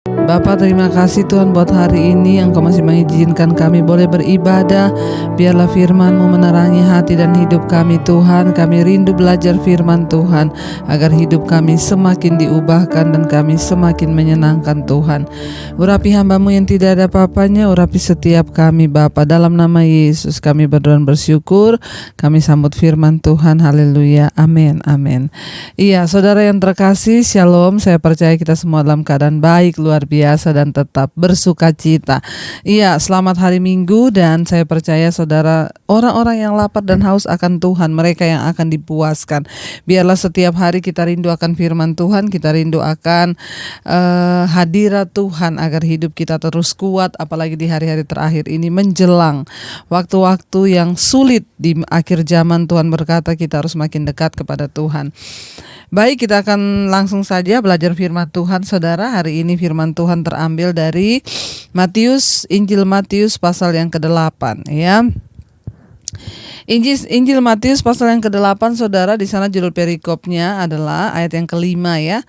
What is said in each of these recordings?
Bapak, terima kasih Tuhan buat hari ini Engkau masih mengizinkan kami boleh beribadah. Biarlah firman-Mu menerangi hati dan hidup kami Tuhan. Kami rindu belajar firman Tuhan agar hidup kami semakin diubahkan dan kami semakin menyenangkan Tuhan. Urapi hamba-Mu yang tidak ada apa-apanya, urapi setiap kami Bapa. Dalam nama Yesus kami berdoa dan bersyukur. Kami sambut firman Tuhan. Haleluya. Amin. Amin. Iya, saudara yang terkasih, shalom. Saya percaya kita semua dalam keadaan baik, luar biasa dan tetap bersuka cita. Iya, selamat hari Minggu dan saya percaya saudara, orang-orang yang lapar dan haus akan Tuhan, mereka yang akan dipuaskan. Biarlah setiap hari kita rindu akan firman Tuhan, kita rindu akan hadirat Tuhan agar hidup kita terus kuat, apalagi di hari-hari terakhir ini menjelang waktu-waktu yang sulit di akhir zaman. Tuhan berkata kita harus makin dekat kepada Tuhan. Baik, kita akan langsung saja belajar firman Tuhan, saudara. Hari ini firman Tuhan terambil dari Injil Matius pasal yang ke-8, ya. Injil Matius pasal yang ke-8, saudara. Di sana judul perikopnya adalah ayat yang ke-5, ya.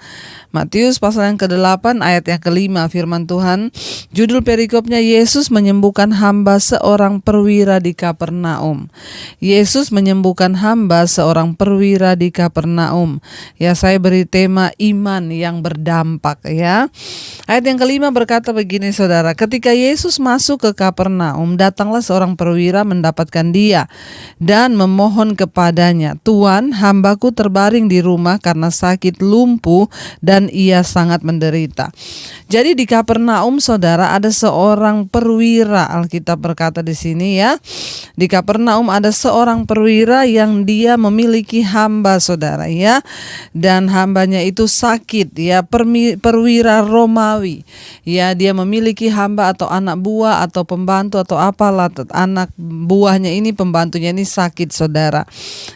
Matius pasal yang ke-8 ayat yang ke-5, firman Tuhan. Judul perikopnya, Yesus menyembuhkan hamba seorang perwira di Kapernaum. Yesus menyembuhkan hamba seorang perwira di Kapernaum. Ya, saya beri tema iman yang berdampak, ya. Ayat yang ke-5 berkata begini, saudara. Ketika Yesus masuk ke Kapernaum, datanglah seorang perwira mendapatkan dia dan memohon kepadanya, "Tuan, hambaku terbaring di rumah karena sakit lumpuh dan ia sangat menderita." Jadi di Kapernaum, saudara, ada seorang perwira. Alkitab berkata di sini, ya. Di Kapernaum ada seorang perwira yang dia memiliki hamba, saudara, ya. Dan hambanya itu sakit, ya, perwira Romawi. Ya, dia memiliki hamba atau anak buah atau pembantu atau apalah, anak buahnya ini, pembantunya ini sakit, saudara.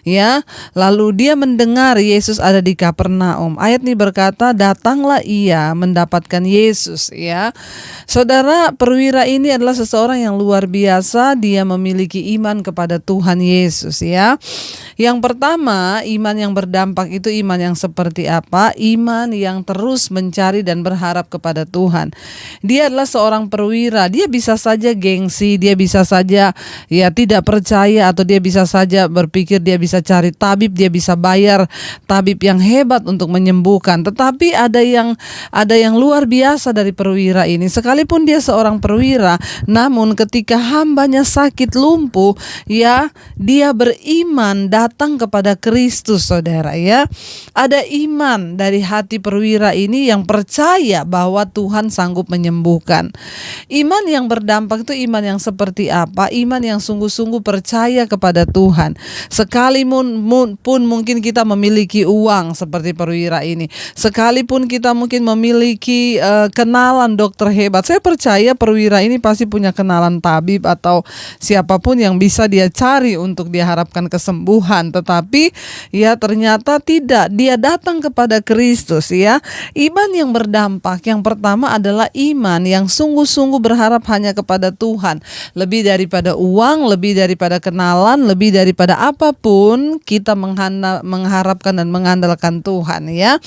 Ya, lalu dia mendengar Yesus ada di Kapernaum. Ayat ini berkata, datanglah ia mendapatkan Yesus, ya. Saudara, perwira ini adalah seseorang yang luar biasa. Dia memiliki iman kepada Tuhan Yesus, ya. Yang pertama, iman yang berdampak itu iman yang seperti apa? Iman yang terus mencari dan berharap kepada Tuhan. Dia adalah seorang perwira. Dia bisa saja gengsi, dia bisa saja ya tidak percaya, atau dia bisa saja berpikir dia bisa cari tabib, dia bisa bayar tabib yang hebat untuk menyembuhkan. Tetapi ada yang luar biasa dari perwira ini. Sekalipun dia seorang perwira, namun ketika hambanya sakit lumpuh, ya, dia beriman datang kepada Kristus, saudara, ya. Ada iman dari hati perwira ini yang percaya bahwa Tuhan sanggup menyembuhkan. Iman yang berdampak itu iman yang seperti apa? Iman yang sungguh-sungguh percaya kepada Tuhan. Sekalipun mungkin kita memiliki uang seperti perwira ini, sekalipun kita mungkin memiliki kenalan dokter hebat, saya percaya perwira ini pasti punya kenalan tabib atau siapapun yang bisa dia cari untuk dia harapkan kesembuhan. Tetapi ya ternyata tidak, dia datang kepada Kristus, ya. Iman yang berdampak yang pertama adalah iman yang sungguh-sungguh berharap hanya kepada Tuhan. Lebih daripada uang, lebih daripada kenalan, lebih daripada apapun, kita mengharapkan dan mengandalkan Tuhan, ya.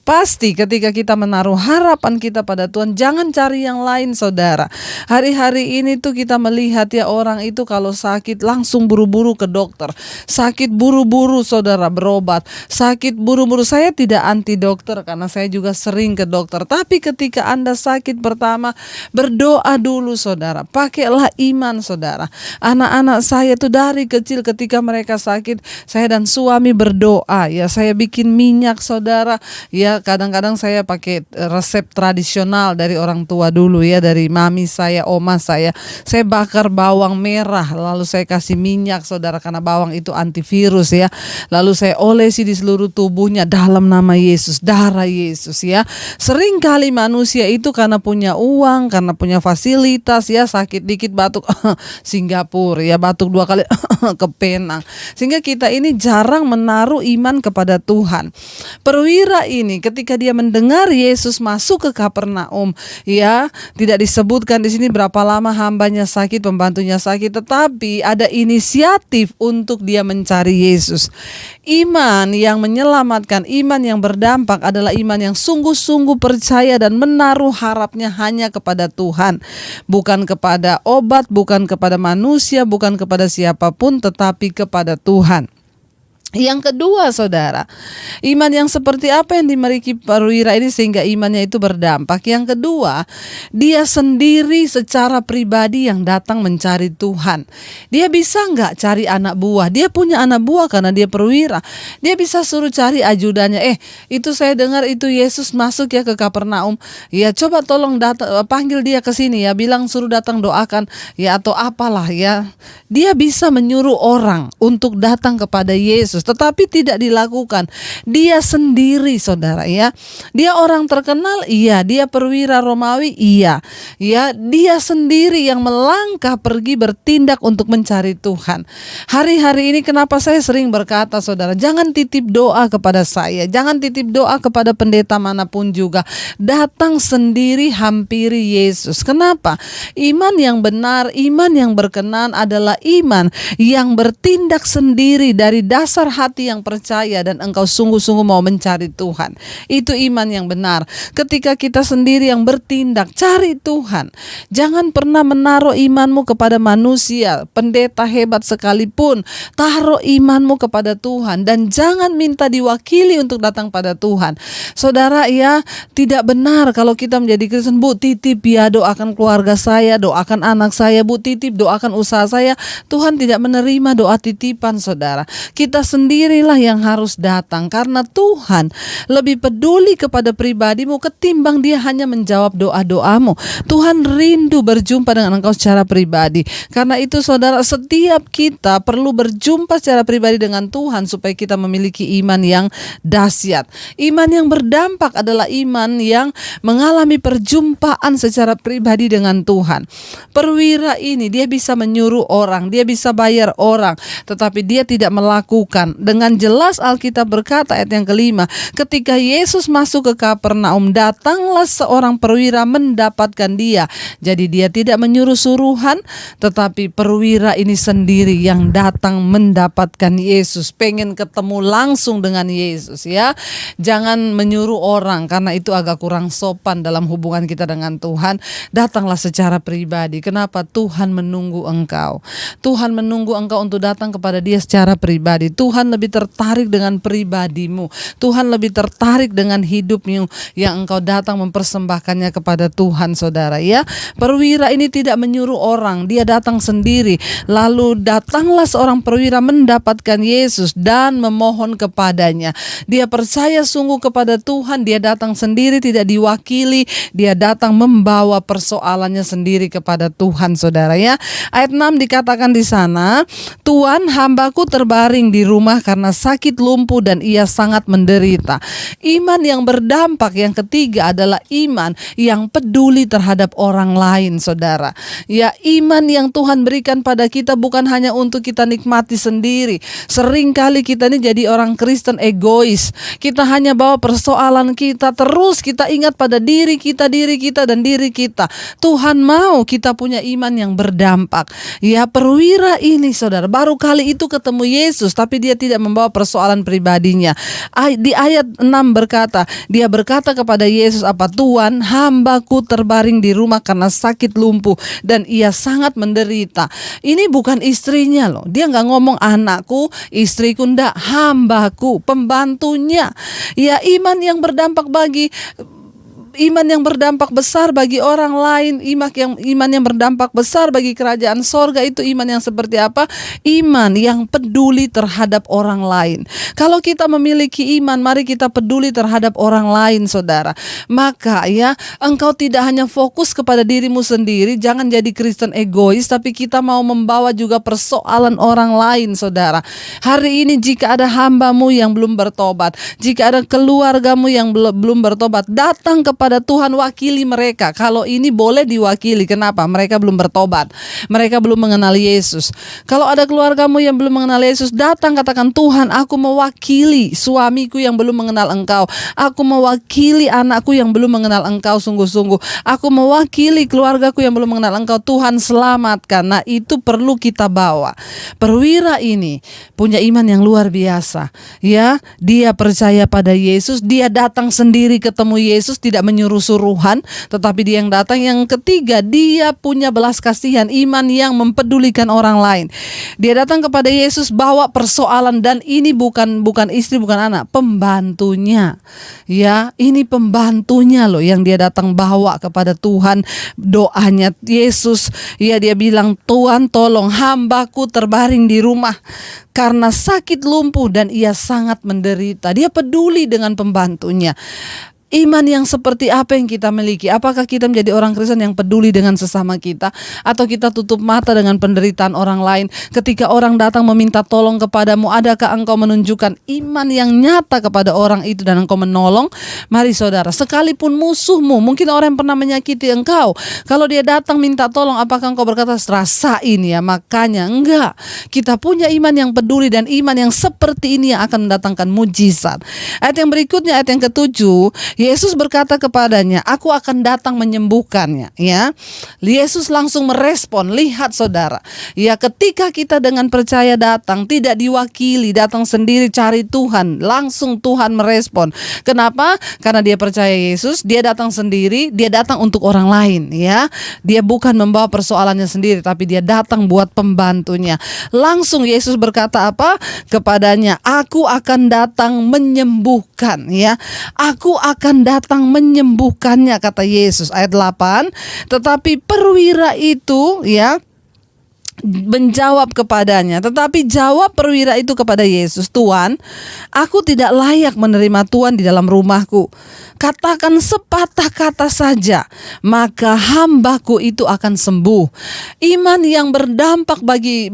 Pasti ketika kita menaruh harapan kita pada Tuhan, jangan cari yang lain, saudara. Hari-hari ini tuh kita melihat, ya, orang itu kalau sakit langsung buru-buru ke dokter. Sakit buru-buru, saudara, berobat. Sakit buru-buru. Saya tidak anti dokter karena saya juga sering ke dokter. Tapi ketika Anda sakit, pertama berdoa dulu, saudara. Pakailah iman, saudara. Anak-anak saya tuh dari kecil ketika mereka sakit, saya dan suami berdoa, ya. Saya bikin minyak, saudara. Ya, kadang-kadang saya pakai resep tradisional dari orang tua dulu, ya, dari mami saya, oma saya. Saya bakar bawang merah, lalu saya kasih minyak, saudara, karena bawang itu antivirus, ya. Lalu saya olesi di seluruh tubuhnya dalam nama Yesus, darah Yesus, ya. Sering kali manusia itu karena punya uang, karena punya fasilitas, ya, sakit dikit batuk Singapura, ya, batuk 2 kali ke Penang. Sehingga kita ini jarang menaruh iman kepada Tuhan. Perwira ini ketika dia mendengar Yesus masuk ke Kapernaum, ya, tidak disebutkan di sini berapa lama hambanya sakit, pembantunya sakit, tetapi ada inisiatif untuk dia mencari Yesus. Iman yang menyelamatkan, iman yang berdampak adalah iman yang sungguh-sungguh percaya dan menaruh harapnya hanya kepada Tuhan, bukan kepada obat, bukan kepada manusia, bukan kepada siapapun, tetapi kepada Tuhan. Yang kedua, saudara, iman yang seperti apa yang dimiliki perwira ini sehingga imannya itu berdampak? Yang kedua, dia sendiri secara pribadi yang datang mencari Tuhan. Dia bisa nggak cari anak buah? Dia punya anak buah karena dia perwira. Dia bisa suruh cari ajudannya. Itu saya dengar itu Yesus masuk ya ke Kapernaum. Ya coba tolong panggil dia ke sini ya, bilang suruh datang doakan ya atau apalah ya. Dia bisa menyuruh orang untuk datang kepada Yesus, tetapi tidak dilakukan. Dia sendiri, saudara ya. Dia orang terkenal, iya. Dia perwira Romawi, iya. Ya, dia sendiri yang melangkah pergi bertindak untuk mencari Tuhan. Hari-hari ini kenapa saya sering berkata, saudara, jangan titip doa kepada saya, jangan titip doa kepada pendeta manapun juga. Datang sendiri hampiri Yesus. Kenapa? Iman yang benar, iman yang berkenan adalah iman yang bertindak sendiri dari dasar hati yang percaya dan engkau sungguh-sungguh mau mencari Tuhan. Itu iman yang benar. Ketika kita sendiri yang bertindak, cari Tuhan. Jangan pernah menaruh imanmu kepada manusia, pendeta hebat sekalipun. Taruh imanmu kepada Tuhan dan jangan minta diwakili untuk datang pada Tuhan. Saudara ya, tidak benar kalau kita menjadi Kristen, Bu titip ya doakan keluarga saya, doakan anak saya, Bu titip doakan usaha saya. Tuhan tidak menerima doa titipan, saudara. Kita sendirilah yang harus datang karena Tuhan lebih peduli kepada pribadimu ketimbang dia hanya menjawab doa-doamu. Tuhan rindu berjumpa dengan engkau secara pribadi. Karena itu saudara, setiap kita perlu berjumpa secara pribadi dengan Tuhan supaya kita memiliki iman yang dahsyat. Iman yang berdampak adalah iman yang mengalami perjumpaan secara pribadi dengan Tuhan. Perwira ini dia bisa menyuruh orang, dia bisa bayar orang, tetapi dia tidak melakukan. Dengan jelas Alkitab berkata ayat yang kelima, ketika Yesus masuk ke Kapernaum, datanglah seorang perwira mendapatkan dia. Jadi dia tidak menyuruh suruhan, tetapi perwira ini sendiri yang datang mendapatkan Yesus, pengen ketemu langsung dengan Yesus ya. Jangan menyuruh orang karena itu agak kurang sopan dalam hubungan kita dengan Tuhan. Datanglah secara pribadi. Kenapa? Tuhan menunggu engkau. Tuhan menunggu engkau untuk datang kepada dia secara pribadi. Tuhan lebih tertarik dengan pribadimu. Tuhan lebih tertarik dengan hidupmu yang engkau datang mempersembahkannya kepada Tuhan, saudara ya. Perwira ini tidak menyuruh orang, dia datang sendiri. Lalu datanglah seorang perwira mendapatkan Yesus dan memohon kepadanya. Dia percaya sungguh kepada Tuhan, dia datang sendiri, tidak diwakili, dia datang membawa persoalannya sendiri kepada Tuhan, saudara ya. Ayat 6 dikatakan di sana, Tuhan, hambaku terbaring di rumah karena sakit lumpuh dan ia sangat menderita. Iman yang berdampak yang ketiga adalah iman yang peduli terhadap orang lain, saudara. Ya, iman yang Tuhan berikan pada kita bukan hanya untuk kita nikmati sendiri. Seringkali kita ini jadi orang Kristen egois. Kita hanya bawa persoalan kita, terus kita ingat pada diri kita, dan diri kita. Tuhan mau kita punya iman yang berdampak. Ya, perwira ini, saudara, baru kali itu ketemu Yesus, tapi dia tidak membawa persoalan pribadinya. Di ayat 6 berkata, dia berkata kepada Yesus, apa? Tuhan, hambaku terbaring di rumah karena sakit lumpuh dan ia sangat menderita. Ini bukan istrinya loh. Dia nggak ngomong anakku, istriku, ndak, hambaku, pembantunya. Ya, iman yang berdampak besar bagi orang lain, iman yang berdampak besar bagi kerajaan sorga itu iman yang seperti apa? Iman yang peduli terhadap orang lain. Kalau kita memiliki iman, mari kita peduli terhadap orang lain, saudara. Maka ya, engkau tidak hanya fokus kepada dirimu sendiri, jangan jadi Kristen egois, tapi kita mau membawa juga persoalan orang lain, saudara. Hari ini jika ada hambamu yang belum bertobat, jika ada keluargamu yang belum bertobat, datang kepada Tuhan, wakili mereka. Kalau ini boleh diwakili, kenapa? Mereka belum bertobat, mereka belum mengenal Yesus. Kalau ada keluargamu yang belum mengenal Yesus, datang katakan, Tuhan, aku mewakili suamiku yang belum mengenal Engkau, aku mewakili anakku yang belum mengenal Engkau sungguh-sungguh, aku mewakili keluargaku yang belum mengenal Engkau, Tuhan selamatkan. Nah, itu perlu kita bawa. Perwira ini punya iman yang luar biasa ya. Dia percaya pada Yesus, dia datang sendiri ketemu Yesus, tidak menyuruh-suruhan, tetapi dia yang datang. Yang ketiga, dia punya belas kasihan, iman yang mempedulikan orang lain. Dia datang kepada Yesus bawa persoalan, dan ini bukan istri, bukan anak, pembantunya. Ya, ini pembantunya loh yang dia datang bawa kepada Tuhan. Doanya Yesus, ya, dia bilang, Tuhan tolong hambaku terbaring di rumah karena sakit lumpuh dan ia sangat menderita. Dia peduli dengan pembantunya. Iman yang seperti apa yang kita miliki? Apakah kita menjadi orang Kristen yang peduli dengan sesama kita, atau kita tutup mata dengan penderitaan orang lain? Ketika orang datang meminta tolong kepadamu, adakah engkau menunjukkan iman yang nyata kepada orang itu dan engkau menolong? Mari saudara, sekalipun musuhmu, mungkin orang yang pernah menyakiti engkau, kalau dia datang minta tolong, apakah engkau berkata rasain ya? Makanya enggak. Kita punya iman yang peduli, dan iman yang seperti ini yang akan mendatangkan mujizat. Ayat yang berikutnya, ayat yang ketujuh, Yesus berkata kepadanya, aku akan datang menyembuhkannya. Ya, Yesus langsung merespon. Lihat saudara, ya, ketika kita dengan percaya datang, tidak diwakili, datang sendiri cari Tuhan, langsung Tuhan merespon. Kenapa? Karena dia percaya Yesus, dia datang sendiri, dia datang untuk orang lain. Ya, dia bukan membawa persoalannya sendiri, tapi dia datang buat pembantunya. Langsung Yesus berkata apa kepadanya? Aku akan datang menyembuhkan. Ya, aku akan datang menyembuhkannya, kata Yesus. Ayat 8, tetapi perwira itu, ya, menjawab kepadanya. Tetapi jawab perwira itu kepada Yesus, Tuhan, aku tidak layak menerima Tuhan di dalam rumahku. Katakan sepatah kata saja, maka hambaku itu akan sembuh. Iman yang berdampak bagi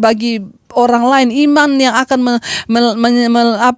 orang lain, iman yang akan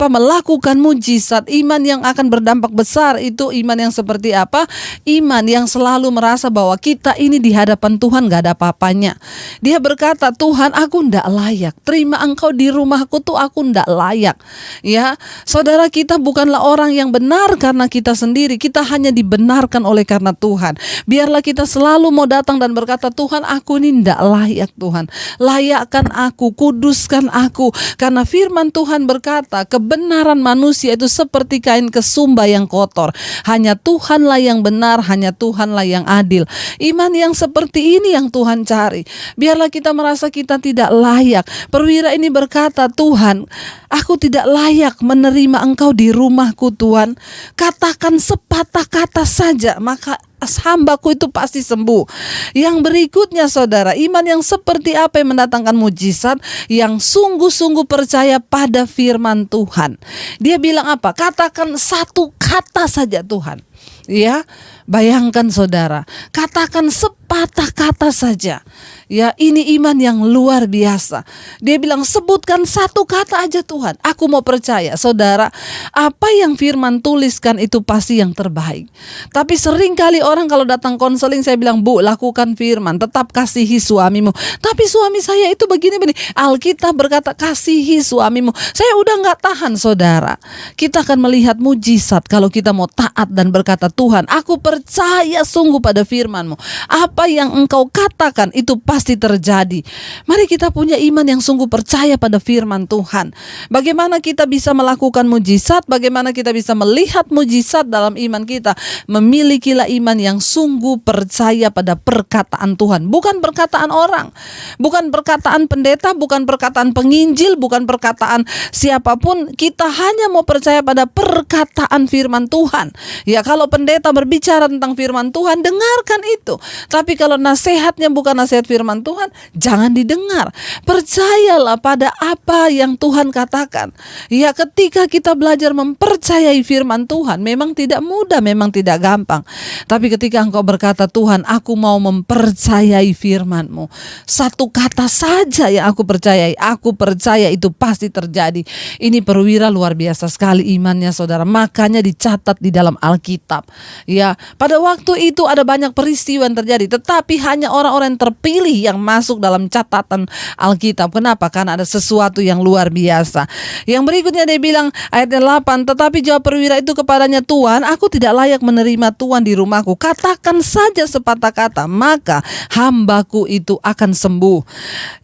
melakukan mujizat, iman yang akan berdampak besar, itu iman yang seperti apa? Iman yang selalu merasa bahwa kita ini di hadapan Tuhan gak ada apa-apanya. Dia berkata, Tuhan, aku ndak layak, terima engkau di rumahku tuh aku ndak layak. Ya, saudara, kita bukanlah orang yang benar karena kita sendiri, kita hanya dibenarkan oleh karena Tuhan. Biarlah kita selalu mau datang dan berkata, Tuhan, aku ini ndak layak, Tuhan, layakkan aku, kuduskan aku. Karena firman Tuhan berkata, kebenaran manusia itu seperti kain kesumba yang kotor. Hanya Tuhanlah yang benar, hanya Tuhanlah yang adil. Iman yang seperti ini yang Tuhan cari. Biarlah kita merasa kita tidak layak. Perwira ini berkata, Tuhan, aku tidak layak menerima engkau di rumahku, Tuhan. Katakan sepatah kata saja, maka hambaku itu pasti sembuh. Yang berikutnya saudara, iman yang seperti apa yang mendatangkan mujizat? Yang sungguh-sungguh percaya pada firman Tuhan. Dia bilang apa? Katakan satu kata saja, Tuhan. Ya, bayangkan saudara, katakan sepatah kata saja. Ya, ini iman yang luar biasa. Dia bilang, sebutkan satu kata aja Tuhan, aku mau percaya. Saudara, apa yang firman tuliskan itu pasti yang terbaik. Tapi seringkali orang kalau datang konseling, saya bilang, Bu, lakukan firman, tetap kasihi suamimu. Tapi suami saya itu begini-begini. Alkitab berkata kasihi suamimu. Saya udah gak tahan, saudara. Kita akan melihat mujizat kalau kita mau taat dan berkata, Tuhan, aku percaya sungguh pada firman-Mu. Apa yang Engkau katakan itu pasti terjadi. Mari kita punya iman yang sungguh percaya pada firman Tuhan. Bagaimana kita bisa melakukan mujizat? Bagaimana kita bisa melihat mujizat dalam iman kita? Memilikilah iman yang sungguh percaya pada perkataan Tuhan, bukan perkataan orang, bukan perkataan pendeta, bukan perkataan penginjil, bukan perkataan siapapun. Kita hanya mau percaya pada perkataan firman Tuhan. Ya, kalau pendeta berbicara tentang firman Tuhan, dengarkan itu. Tapi kalau nasihatnya bukan nasihat firman Tuhan, jangan didengar. Percayalah pada apa yang Tuhan katakan. Ya, ketika kita belajar mempercayai firman Tuhan, memang tidak mudah, memang tidak gampang. Tapi ketika engkau berkata, Tuhan, aku mau mempercayai firman-Mu, satu kata saja yang aku percaya itu pasti terjadi. Ini perwira luar biasa sekali imannya, saudara. Makanya dicatat di dalam Alkitab. Ya, pada waktu itu ada banyak peristiwa yang terjadi, tetapi hanya orang-orang yang terpilih yang masuk dalam catatan Alkitab. Kenapa? Karena ada sesuatu yang luar biasa. Yang berikutnya dia bilang ayat 8, tetapi jawab perwira itu kepadanya, Tuan, aku tidak layak menerima Tuan di rumahku. Katakan saja sepatah kata, maka hambaku itu akan sembuh.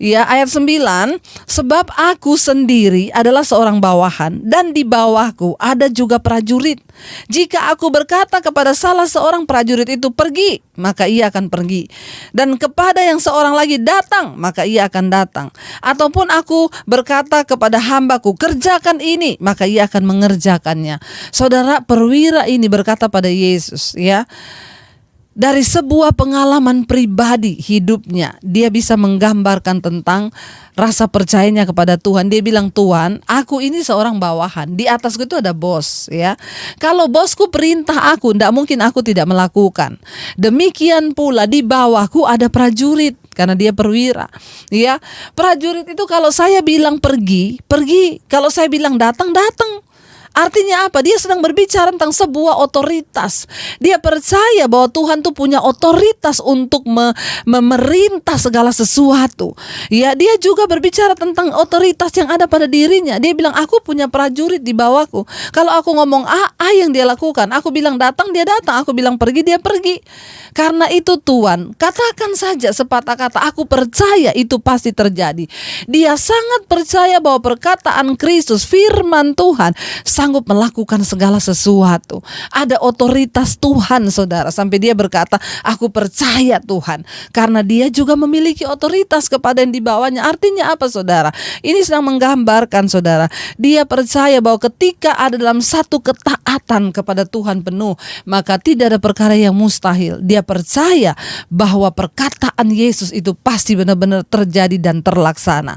Ya, ayat 9, sebab aku sendiri adalah seorang bawahan dan di bawahku ada juga prajurit. Jika aku berkata kepada salah seorang prajurit itu pergi, maka ia akan pergi. Dan kepada yang seorang lagi datang, maka ia akan datang. Ataupun aku berkata kepada hambaku kerjakan ini, maka ia akan mengerjakannya. Saudara, perwira ini berkata pada Yesus, ya, dari sebuah pengalaman pribadi hidupnya, dia bisa menggambarkan tentang rasa percayanya kepada Tuhan. Dia bilang, Tuhan, aku ini seorang bawahan, di atasku itu ada bos, ya. Kalau bosku perintah aku, tidak mungkin aku tidak melakukan. Demikian pula di bawahku ada prajurit, karena dia perwira, ya. Prajurit itu kalau saya bilang pergi, pergi. Kalau saya bilang datang, datang. Artinya apa? Dia sedang berbicara tentang sebuah otoritas. Dia percaya bahwa Tuhan tuh punya otoritas untuk memerintah segala sesuatu. Ya, dia juga berbicara tentang otoritas yang ada pada dirinya. Dia bilang, aku punya prajurit di bawahku. Kalau aku ngomong A yang dia lakukan. Aku bilang datang, dia datang. Aku bilang pergi, dia pergi. Karena itu Tuhan, katakan saja sepatah kata, aku percaya itu pasti terjadi. Dia sangat percaya bahwa perkataan Kristus, firman Tuhan, sanggup melakukan segala sesuatu. Ada otoritas Tuhan, saudara. Sampai dia berkata, aku percaya Tuhan. Karena dia juga memiliki otoritas kepada yang di bawahnya. Artinya apa, saudara? Ini sedang menggambarkan, saudara. Dia percaya bahwa ketika ada dalam satu ketaatan kepada Tuhan penuh, maka tidak ada perkara yang mustahil. Dia percaya bahwa perkataan Yesus itu pasti benar-benar terjadi dan terlaksana.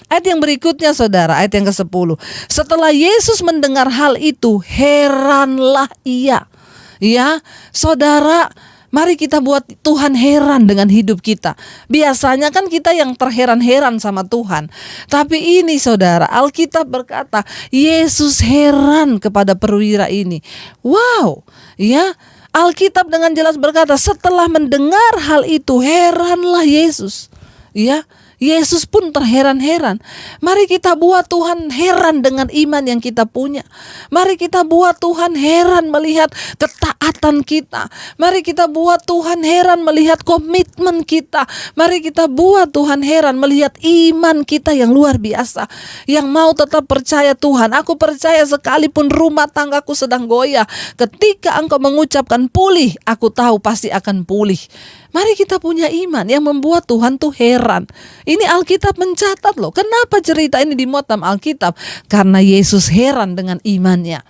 Ayat yang berikutnya, saudara, ayat yang ke-10. Setelah Yesus mendengar hal itu, heranlah ia. Ya, saudara, mari kita buat Tuhan heran dengan hidup kita. Biasanya kan kita yang terheran-heran sama Tuhan. Tapi ini, saudara, Alkitab berkata, Yesus heran kepada perwira ini. Wow, ya. Alkitab dengan jelas berkata, setelah mendengar hal itu, heranlah Yesus. Ya, Yesus pun terheran-heran. Mari kita buat Tuhan heran dengan iman yang kita punya. Mari kita buat Tuhan heran melihat ketaatan kita. Mari kita buat Tuhan heran melihat komitmen kita. Mari kita buat Tuhan heran melihat iman kita yang luar biasa. Yang mau tetap percaya Tuhan. Aku percaya sekalipun rumah tanggaku sedang goyah, ketika engkau mengucapkan pulih, aku tahu pasti akan pulih. Mari kita punya iman yang membuat Tuhan tuh heran. Ini Alkitab mencatat loh. Kenapa cerita ini dimuat dalam Alkitab? Karena Yesus heran dengan imannya.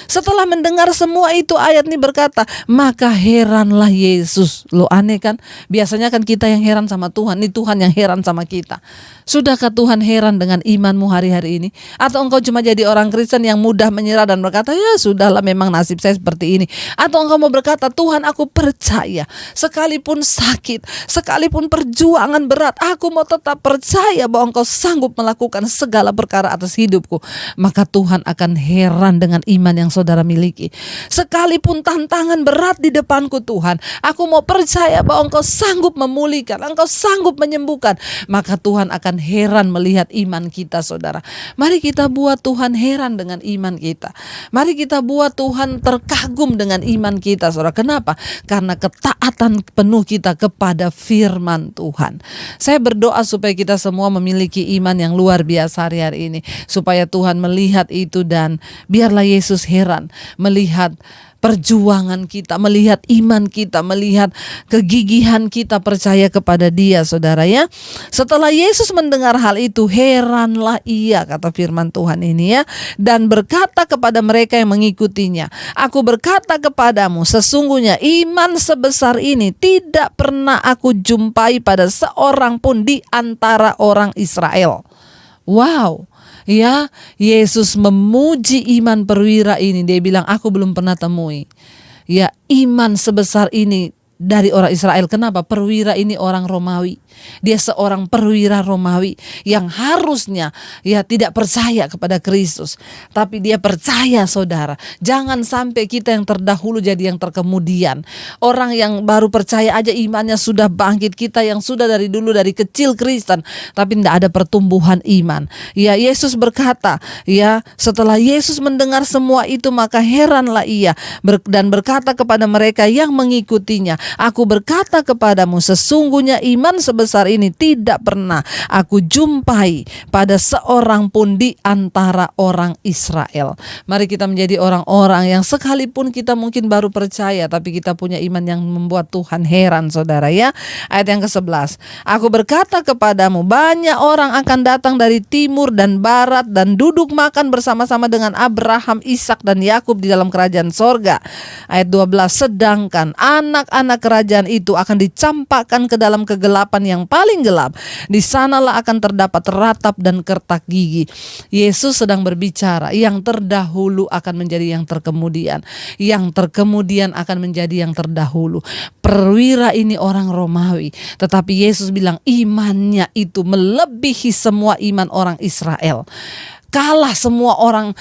Setelah mendengar semua itu, ayat ini berkata, maka heranlah Yesus. Loh, aneh kan? Biasanya kan kita yang heran sama Tuhan. Ini Tuhan yang heran sama kita. Sudahkah Tuhan heran dengan imanmu hari-hari ini? Atau engkau cuma jadi orang Kristen yang mudah menyerah dan berkata, ya sudahlah, memang nasib saya seperti ini. Atau engkau mau berkata, Tuhan, aku percaya. Sekalipun sakit, sekalipun perjuangan berat, aku mau tetap percaya bahwa engkau sanggup melakukan segala perkara atas hidupku. Maka Tuhan akan heran dengan iman yang saudara miliki. Sekalipun tantangan berat di depanku, Tuhan, aku mau percaya bahwa engkau sanggup memulihkan, engkau sanggup menyembuhkan. Maka Tuhan akan heran melihat iman kita, saudara. Mari kita buat Tuhan heran dengan iman kita. Mari kita buat Tuhan terkagum dengan iman kita, saudara. Kenapa? Karena ketaatan penuh kita kepada firman Tuhan. Saya berdoa supaya kita semua memiliki iman yang luar biasa hari-hari ini, supaya Tuhan melihat itu dan biarlah Yesus heran melihat perjuangan kita, melihat iman kita, melihat kegigihan kita percaya kepada Dia, saudara ya. Setelah Yesus mendengar hal itu, heranlah ia, kata firman Tuhan ini ya, dan berkata kepada mereka yang mengikutinya, aku berkata kepadamu, sesungguhnya iman sebesar ini tidak pernah aku jumpai pada seorang pun di antara orang Israel. Wow. Ya, Yesus memuji iman perwira ini. Dia bilang, aku belum pernah temui. Ya, iman sebesar ini dari orang Israel. Kenapa? Perwira ini orang Romawi. Dia seorang perwira Romawi yang harusnya tidak percaya kepada Kristus, tapi dia percaya, saudara. Jangan sampai kita yang terdahulu jadi yang terkemudian. Orang yang baru percaya aja imannya sudah bangkit, kita yang sudah dari dulu dari kecil Kristen tapi tidak ada pertumbuhan iman. Yesus berkata, setelah Yesus mendengar semua itu, maka heranlah ia dan berkata kepada mereka yang mengikutinya, "Aku berkata kepadamu, sesungguhnya iman sebesar ini tidak pernah aku jumpai pada seorang pun di antara orang Israel." Mari kita menjadi orang-orang yang sekalipun kita mungkin baru percaya, tapi kita punya iman yang membuat Tuhan heran, saudara. Ayat yang ke-11, "Aku berkata kepadamu, banyak orang akan datang dari timur dan barat dan duduk makan bersama-sama dengan Abraham, Ishak dan Yakub di dalam kerajaan sorga." Ayat 12, "Sedangkan anak-anak kerajaan itu akan dicampakkan ke dalam kegelapan yang paling gelap. Di sanalah akan terdapat ratap dan kertak gigi." Yesus sedang berbicara, yang terdahulu akan menjadi yang terkemudian, yang terkemudian akan menjadi yang terdahulu. Perwira ini orang Romawi, tetapi Yesus bilang imannya itu melebihi semua iman orang Israel. Kalah semua orang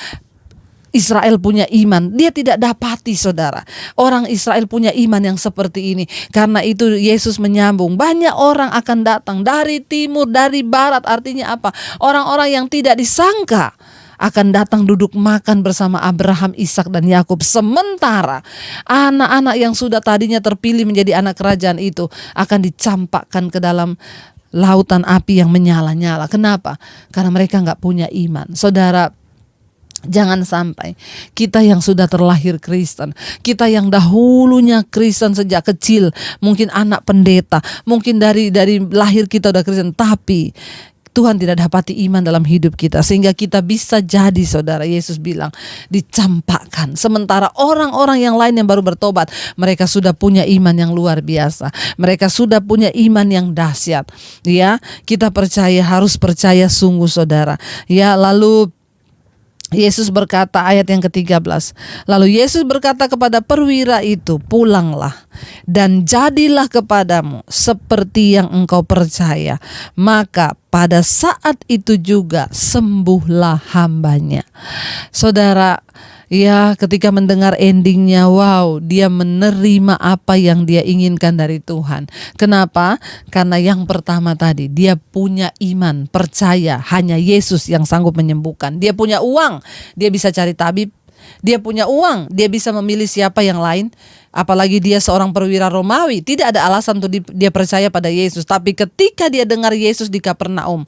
Israel punya iman, dia tidak dapati, saudara. Orang Israel punya iman yang seperti ini. Karena itu Yesus menyambung, banyak orang akan datang dari timur, dari barat. Artinya apa? Orang-orang yang tidak disangka akan datang duduk makan bersama Abraham, Ishak dan Yakub. Sementara anak-anak yang sudah tadinya terpilih menjadi anak kerajaan itu akan dicampakkan ke dalam lautan api yang menyala-nyala. Kenapa? Karena mereka nggak punya iman. Saudara, jangan sampai kita yang sudah terlahir Kristen, kita yang dahulunya Kristen sejak kecil, mungkin anak pendeta, mungkin dari lahir kita udah Kristen, tapi Tuhan tidak dapati iman dalam hidup kita, sehingga kita bisa jadi, saudara, Yesus bilang dicampakkan. Sementara orang-orang yang lain yang baru bertobat, mereka sudah punya iman yang luar biasa, mereka sudah punya iman yang dahsyat. Kita harus percaya sungguh, saudara. Lalu Yesus berkata, ayat yang ke-13, lalu Yesus berkata kepada perwira itu, "Pulanglah dan jadilah kepadamu seperti yang engkau percaya." Maka pada saat itu juga sembuhlah hambanya. Saudara, ketika mendengar endingnya, wow, dia menerima apa yang dia inginkan dari Tuhan. Kenapa? Karena yang pertama tadi, dia punya iman, percaya hanya Yesus yang sanggup menyembuhkan. Dia punya uang, dia bisa cari tabib. Dia punya uang, dia bisa memilih siapa yang lain. Apalagi dia seorang perwira Romawi, tidak ada alasan untuk dia percaya pada Yesus. Tapi ketika dia dengar Yesus di Kapernaum,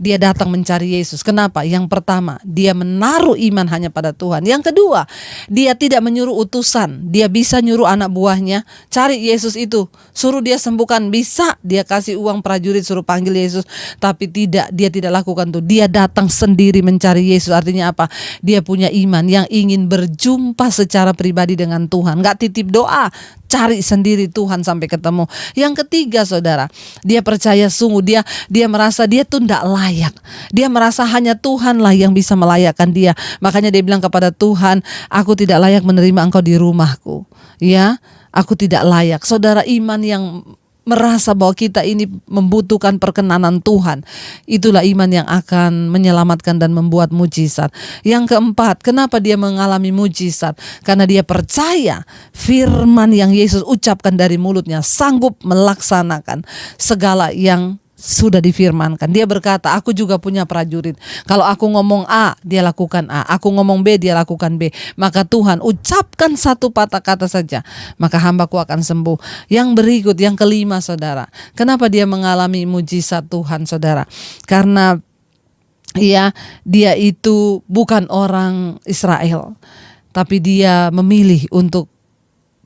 dia datang mencari Yesus. Kenapa? Yang pertama, dia menaruh iman hanya pada Tuhan. Yang kedua, dia tidak menyuruh utusan. Dia bisa nyuruh anak buahnya, cari Yesus itu, suruh dia sembuhkan. Bisa dia kasih uang prajurit suruh panggil Yesus. Tapi tidak, dia tidak lakukan itu. Dia datang sendiri mencari Yesus. Artinya apa? Dia punya iman yang ingin berjumpa secara pribadi dengan Tuhan. Gak titip doa, cari sendiri Tuhan sampai ketemu. Yang ketiga, saudara, dia percaya sungguh. Dia merasa dia tuh tidak layak. Dia merasa hanya Tuhanlah yang bisa melayakkan dia. Makanya dia bilang kepada Tuhan, "Aku tidak layak menerima engkau di rumahku." Aku tidak layak. Saudara, iman yang merasa bahwa kita ini membutuhkan perkenanan Tuhan, itulah iman yang akan menyelamatkan dan membuat mujizat. Yang keempat, kenapa dia mengalami mujizat? Karena dia percaya firman yang Yesus ucapkan dari mulutnya, sanggup melaksanakan segala yang sudah difirmankan. Dia berkata, "Aku juga punya prajurit. Kalau aku ngomong A, dia lakukan A. Aku ngomong B, dia lakukan B. Maka Tuhan, ucapkan satu patah kata saja, maka hambaku akan sembuh." Yang berikut, yang kelima, saudara. Kenapa dia mengalami mujizat Tuhan, saudara? Karena dia itu bukan orang Israel, tapi dia memilih untuk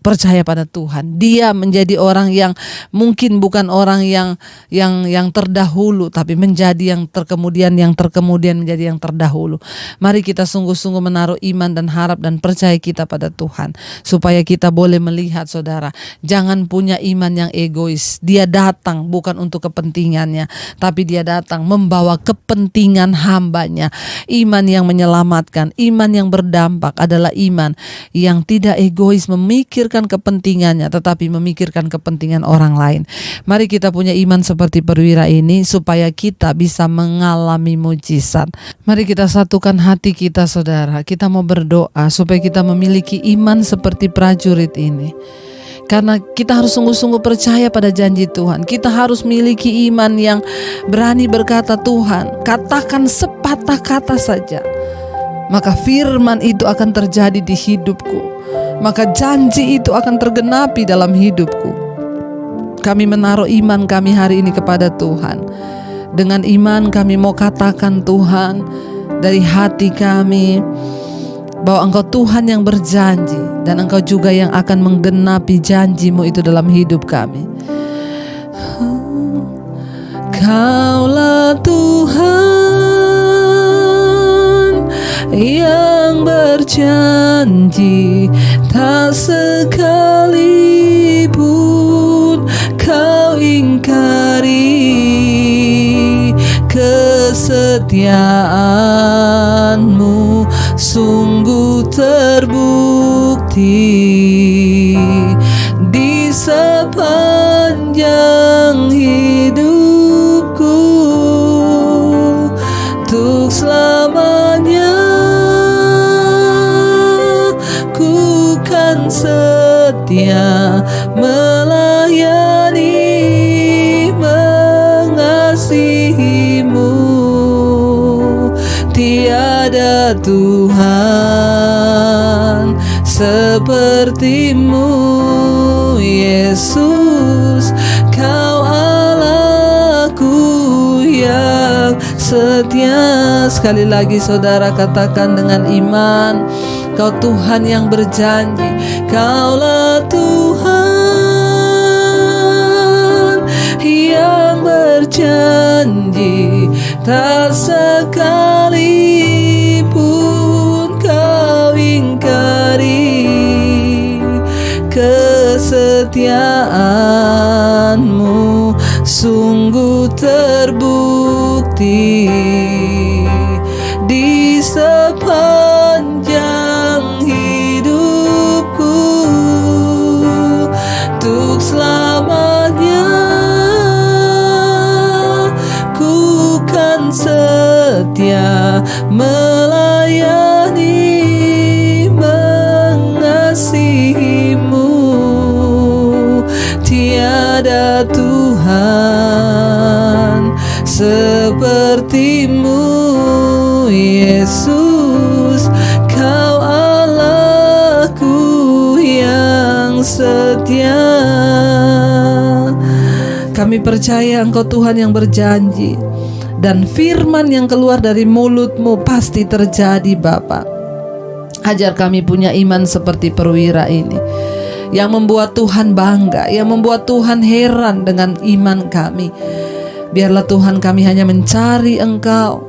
percaya pada Tuhan. Dia menjadi orang yang mungkin bukan orang yang terdahulu, tapi menjadi yang terkemudian menjadi yang terdahulu. Mari kita sungguh-sungguh menaruh iman dan harap dan percaya kita pada Tuhan, supaya kita boleh melihat, saudara, jangan punya iman yang egois. Dia datang bukan untuk kepentingannya, tapi dia datang membawa kepentingan hambanya. Iman yang menyelamatkan, iman yang berdampak adalah iman yang tidak egois, memikirkan memikirkan kepentingannya, tetapi memikirkan kepentingan orang lain. Mari kita punya iman seperti perwira ini supaya kita bisa mengalami mujizat. Mari kita satukan hati kita, saudara. Kita mau berdoa supaya kita memiliki iman seperti prajurit ini. Karena kita harus sungguh-sungguh percaya pada janji Tuhan. Kita harus miliki iman yang berani berkata, Tuhan, katakan sepatah kata saja, maka firman itu akan terjadi di hidupku. Maka janji itu akan tergenapi dalam hidupku. Kami menaruh iman kami hari ini kepada Tuhan. Dengan iman kami mau katakan, Tuhan, dari hati kami, bahwa Engkau Tuhan yang berjanji, dan Engkau juga yang akan menggenapi janji-Mu itu dalam hidup kami. Kaulah Tuhan yang berjanji, tak sekalipun Kau ingkari kesetiaan-Mu sungguh terbukti di sepanjang hidupku, untuk selamanya ku kan setia melayani, mengasihi-Mu. Tiada Tuhan seperti-Mu, Yesus. Kau Allahku yang setia. Sekali lagi saudara katakan dengan iman, Kau Tuhan yang berjanji. Kaulah Tuhan yang berjanji, tak sekalipun Kau ingkari kesetiaan-Mu sungguh terbukti di sepanjang hidupku, untuk selamanya ku kan setia melayani, mengasihi-Mu. Tiada Tuhan seperti-Mu, Yesus. Kau Allahku yang setia. Kami percaya Engkau Tuhan yang berjanji, dan firman yang keluar dari mulut-Mu pasti terjadi, Bapa. Ajar kami punya iman seperti perwira ini, yang membuat Tuhan bangga, yang membuat Tuhan heran dengan iman kami. Biarlah Tuhan kami hanya mencari Engkau,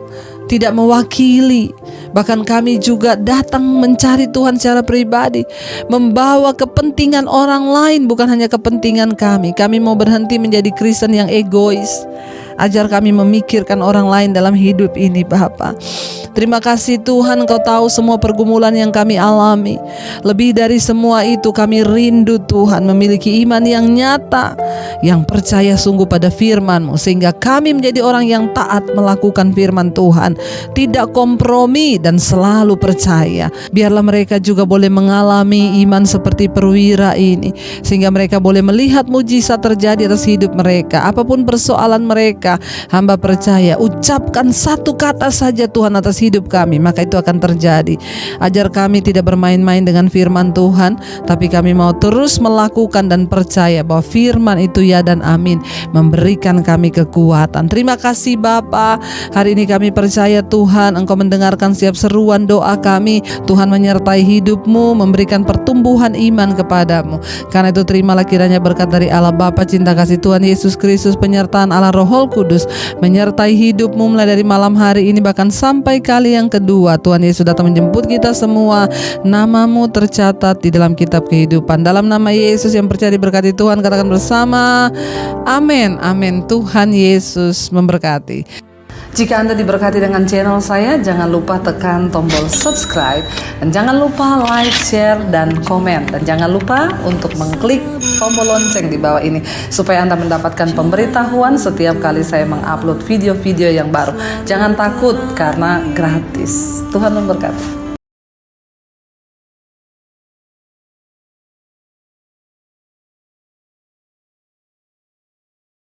tidak mewakili. Bahkan kami juga datang mencari Tuhan secara pribadi, membawa kepentingan orang lain, bukan hanya kepentingan kami. Kami mau berhenti menjadi Kristen yang egois. Ajar kami memikirkan orang lain dalam hidup ini, Bapa. Terima kasih Tuhan, Engkau tahu semua pergumulan yang kami alami. Lebih dari semua itu, kami rindu Tuhan memiliki iman yang nyata, yang percaya sungguh pada firman-Mu, sehingga kami menjadi orang yang taat melakukan firman Tuhan, tidak kompromi dan selalu percaya. Biarlah mereka juga boleh mengalami iman seperti perwira ini, sehingga mereka boleh melihat mujizat terjadi atas hidup mereka. Apapun persoalan mereka, hamba percaya, ucapkan satu kata saja Tuhan atas hidup kami, maka itu akan terjadi. Ajar kami tidak bermain-main dengan firman Tuhan, tapi kami mau terus melakukan dan percaya bahwa firman itu ya dan amin, memberikan kami kekuatan. Terima kasih Bapa. Hari ini kami percaya Tuhan, Engkau mendengarkan setiap seruan doa kami. Tuhan menyertai hidup-Mu, memberikan pertumbuhan iman kepadamu. Karena itu terimalah kiranya berkat dari Allah Bapa, cinta kasih Tuhan Yesus Kristus, penyertaan Allah Roh Kudus menyertai hidupmu mulai dari malam hari ini bahkan sampai kali yang kedua. Tuhan Yesus datang menjemput kita semua. Namamu tercatat di dalam kitab kehidupan. Dalam nama Yesus yang percaya diberkati Tuhan, katakan bersama, amin, amin. Tuhan Yesus memberkati. Jika Anda diberkati dengan channel saya, jangan lupa tekan tombol subscribe, dan jangan lupa like, share, dan komen, dan jangan lupa untuk mengklik tombol lonceng di bawah ini supaya Anda mendapatkan pemberitahuan setiap kali saya mengupload video-video yang baru. Jangan takut karena gratis. Tuhan memberkati.